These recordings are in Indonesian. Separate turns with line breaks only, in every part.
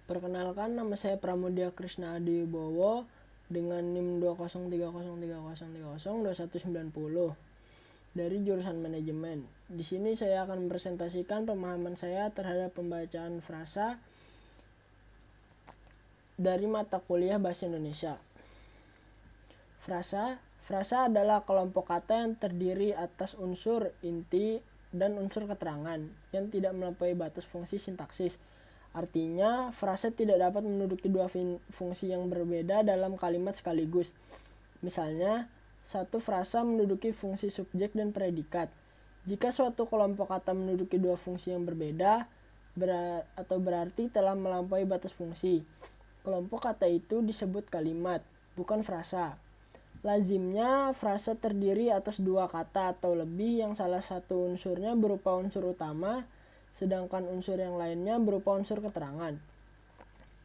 Perkenalkan, nama saya Pramudia Krishna Adiwibowo dengan NIM 20303002190 dari jurusan manajemen. Di sini saya akan mempresentasikan pemahaman saya terhadap pembacaan frasa dari mata kuliah Bahasa Indonesia. Frasa adalah kelompok kata yang terdiri atas unsur inti dan unsur keterangan yang tidak melampaui batas fungsi sintaksis. Artinya, frasa tidak dapat menduduki dua fungsi yang berbeda dalam kalimat sekaligus. Misalnya, satu frasa menduduki fungsi subjek dan predikat. Jika suatu kelompok kata menduduki dua fungsi yang berbeda, berarti telah melampaui batas fungsi. Kelompok kata itu disebut kalimat, bukan frasa. Lazimnya, frasa terdiri atas dua kata atau lebih yang salah satu unsurnya berupa unsur utama, sedangkan unsur yang lainnya berupa unsur keterangan.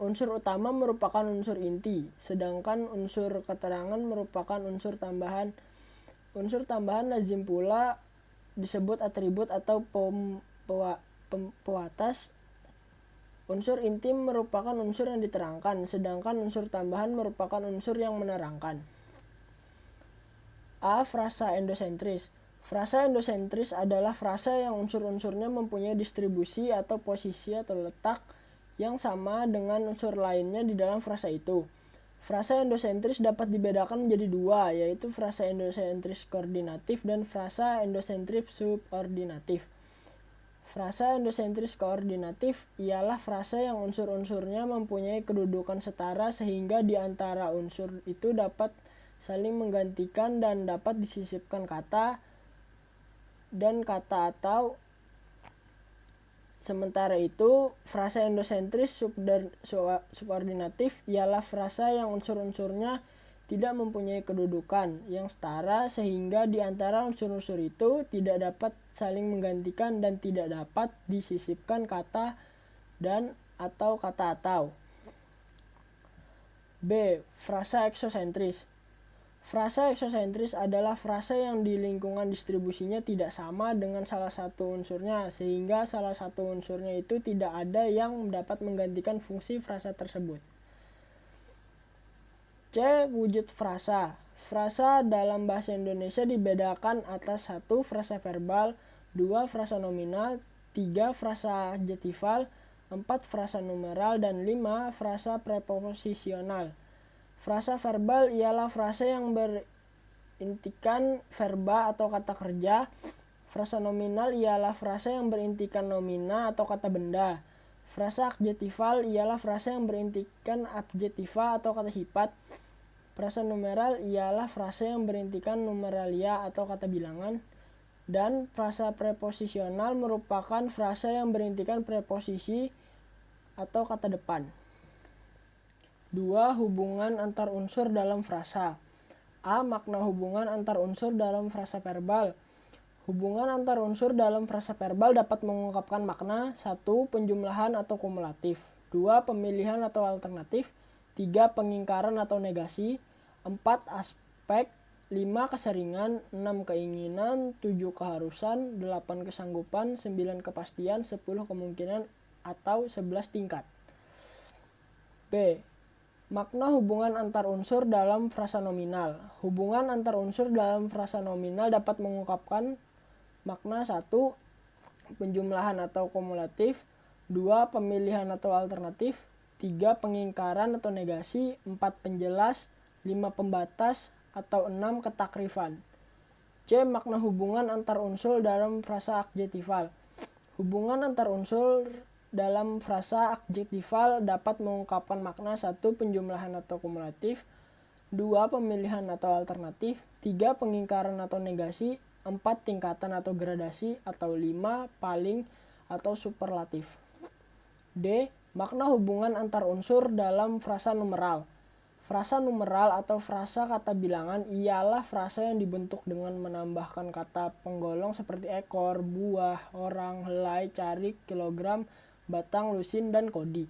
Unsur utama merupakan unsur inti, sedangkan unsur keterangan merupakan unsur tambahan. Unsur tambahan lazim pula disebut atribut atau pewatas. Unsur inti merupakan unsur yang diterangkan, sedangkan unsur tambahan merupakan unsur yang menerangkan. A. Frasa endosentris. Frasa endosentris adalah frasa yang unsur-unsurnya mempunyai distribusi atau posisi atau letak yang sama dengan unsur lainnya di dalam frasa itu. Frasa endosentris dapat dibedakan menjadi dua, yaitu frasa endosentris koordinatif dan frasa endosentris subordinatif. Frasa endosentris koordinatif ialah frasa yang unsur-unsurnya mempunyai kedudukan setara sehingga di antara unsur itu dapat saling menggantikan dan dapat disisipkan kata dan kata atau. Sementara itu, frasa endosentris subordinatif ialah frasa yang unsur-unsurnya tidak mempunyai kedudukan yang setara sehingga di antara unsur-unsur itu tidak dapat saling menggantikan dan tidak dapat disisipkan kata dan atau kata atau. B. Frasa eksosentris. Frasa eksosentris adalah frasa yang di lingkungan distribusinya tidak sama dengan salah satu unsurnya, sehingga salah satu unsurnya itu tidak ada yang dapat menggantikan fungsi frasa tersebut. C. Wujud frasa. Frasa dalam bahasa Indonesia dibedakan atas 1. Frasa verbal, 2. Frasa nominal, 3. Frasa adjektifal, 4. Frasa numeral, dan 5. Frasa preposisional. Frasa verbal ialah frasa yang berintikan verba atau kata kerja. Frasa nominal ialah frasa yang berintikan nomina atau kata benda. Frasa adjektifal ialah frasa yang berintikan adjektiva atau kata sifat. Frasa numeral ialah frasa yang berintikan numeralia atau kata bilangan. Dan frasa preposisional merupakan frasa yang berintikan preposisi atau kata depan. 2. Hubungan antar unsur dalam frasa. A. Makna hubungan antar unsur dalam frasa verbal. Hubungan antar unsur dalam frasa verbal dapat mengungkapkan makna 1. Penjumlahan atau kumulatif, 2. Pemilihan atau alternatif, 3. Pengingkaran atau negasi, 4. Aspek, 5. Keseringan, 6. Keinginan, 7. Keharusan, 8. Kesanggupan, 9. Kepastian, 10. Kemungkinan atau 11. Tingkat. B. Makna hubungan antar unsur dalam frasa nominal. Hubungan antar unsur dalam frasa nominal dapat mengungkapkan makna 1. Penjumlahan atau kumulatif, 2. Pemilihan atau alternatif, 3. Pengingkaran atau negasi, 4. Penjelas, 5. Pembatas, atau 6. Ketakrifan. C. Makna hubungan antar unsur dalam frasa adjektifal. Hubungan antar unsur dalam frasa adjektifal dapat mengungkapkan makna 1. Penjumlahan atau kumulatif, 2. Pemilihan atau alternatif, 3. Pengingkaran atau negasi, 4. Tingkatan atau gradasi, atau 5. Paling atau superlatif. D. Makna hubungan antar unsur dalam frasa numeral. Frasa numeral atau frasa kata bilangan ialah frasa yang dibentuk dengan menambahkan kata penggolong seperti ekor, buah, orang, helai, cari, kilogram, batang, lusin, dan kodi.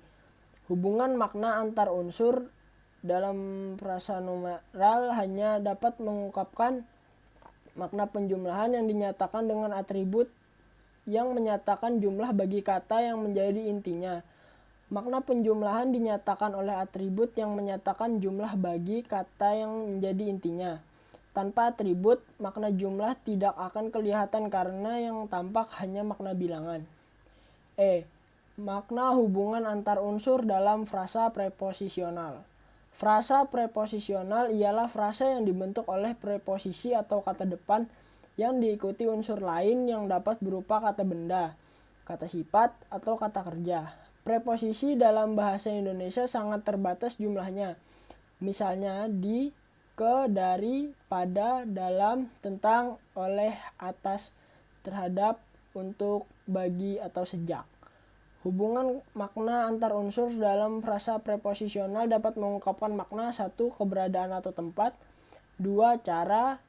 Hubungan makna antar unsur dalam frasa numeral hanya dapat mengungkapkan makna penjumlahan yang dinyatakan dengan atribut yang menyatakan jumlah bagi kata yang menjadi intinya. Makna penjumlahan dinyatakan oleh atribut yang menyatakan jumlah bagi kata yang menjadi intinya. Tanpa atribut, makna jumlah tidak akan kelihatan karena yang tampak hanya makna bilangan. Makna hubungan antar unsur dalam frasa preposisional. Frasa preposisional ialah frasa yang dibentuk oleh preposisi atau kata depan yang diikuti unsur lain yang dapat berupa kata benda, kata sifat, atau kata kerja. Preposisi dalam bahasa Indonesia sangat terbatas jumlahnya. Misalnya di, ke, dari, pada, dalam, tentang, oleh, atas, terhadap, untuk, bagi, atau sejak. Hubungan makna antar unsur dalam frasa preposisional dapat mengungkapkan makna 1. Keberadaan atau tempat, 2. Cara,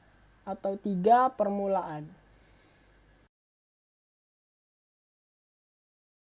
atau 3. Permulaan.